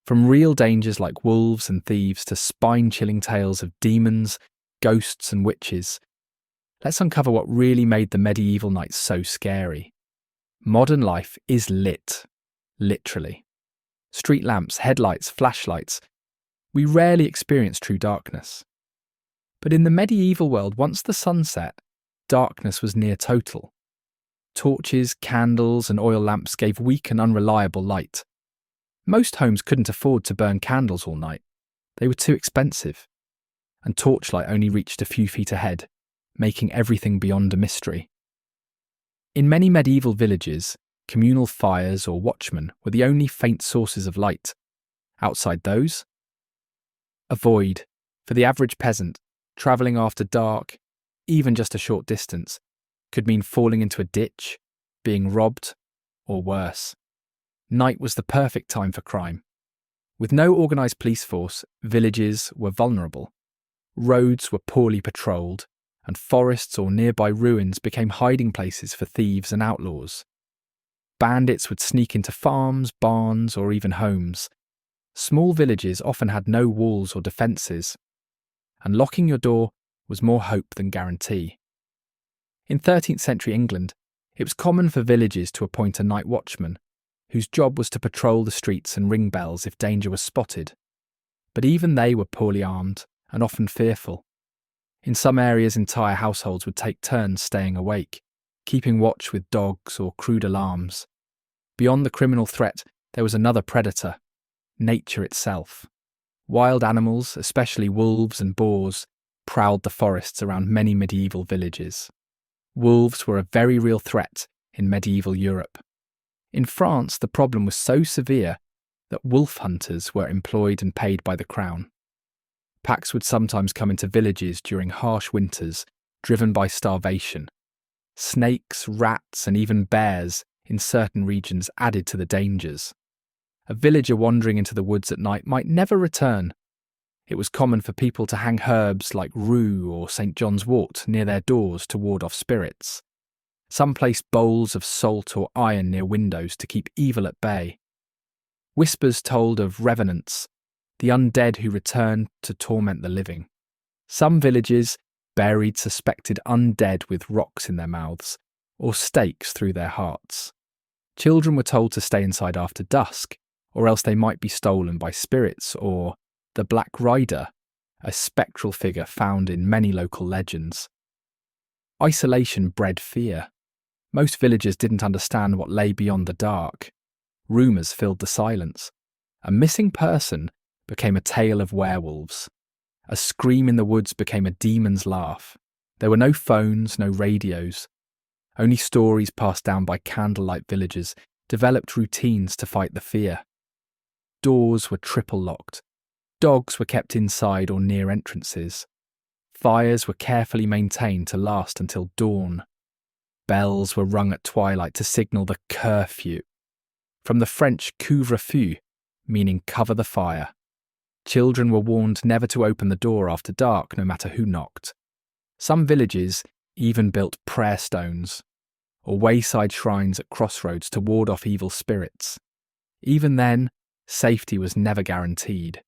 From real dangers like wolves and thieves to spine-chilling tales of demons, ghosts and witches, let's uncover what really made the medieval nights so scary. Modern life is lit, literally. Street lamps, headlights, flashlights. We rarely experience true darkness. But in the medieval world, once the sun set, darkness was near total. Torches, candles, and oil lamps gave weak and unreliable light. Most homes couldn't afford to burn candles all night. They were too expensive. And torchlight only reached a few feet ahead, making everything beyond a mystery. In many medieval villages, communal fires or watchmen were the only faint sources of light. Outside those, a void. For the average peasant, travelling after dark, even just a short distance, could mean falling into a ditch, being robbed, or worse. Night was the perfect time for crime. With no organised police force, villages were vulnerable. Roads were poorly patrolled, and forests or nearby ruins became hiding places for thieves and outlaws. Bandits would sneak into farms, barns, or even homes. Small villages often had no walls or defences, and locking your door was more hope than guarantee. In 13th century England, it was common for villages to appoint a night watchman, whose job was to patrol the streets and ring bells if danger was spotted. But even they were poorly armed and often fearful. In some areas, entire households would take turns staying awake, keeping watch with dogs or crude alarms. Beyond the criminal threat, there was another predator: nature itself. Wild animals, especially wolves and boars, prowled the forests around many medieval villages. Wolves were a very real threat in medieval Europe. In France, the problem was so severe that wolf hunters were employed and paid by the crown. Packs would sometimes come into villages during harsh winters, driven by starvation. Snakes, rats, and even bears in certain regions added to the dangers. A villager wandering into the woods at night might never return. It was common for people to hang herbs like rue or St. John's wort near their doors to ward off spirits. Some placed bowls of salt or iron near windows to keep evil at bay. Whispers told of revenants, the undead who returned to torment the living. Some villages buried suspected undead with rocks in their mouths or stakes through their hearts. Children were told to stay inside after dusk, or else they might be stolen by spirits or the Black Rider, a spectral figure found in many local legends. Isolation bred fear. Most villagers didn't understand what lay beyond the dark. Rumours filled the silence. A missing person became a tale of werewolves. A scream in the woods became a demon's laugh. There were no phones, no radios. Only stories passed down by candlelight villagers developed routines to fight the fear. Doors were triple locked. Dogs were kept inside or near entrances. Fires were carefully maintained to last until dawn. Bells were rung at twilight to signal the curfew, from the French couvre-feu, meaning cover the fire. Children were warned never to open the door after dark, no matter who knocked. Some villages even built prayer stones, or wayside shrines at crossroads to ward off evil spirits. Even then, safety was never guaranteed.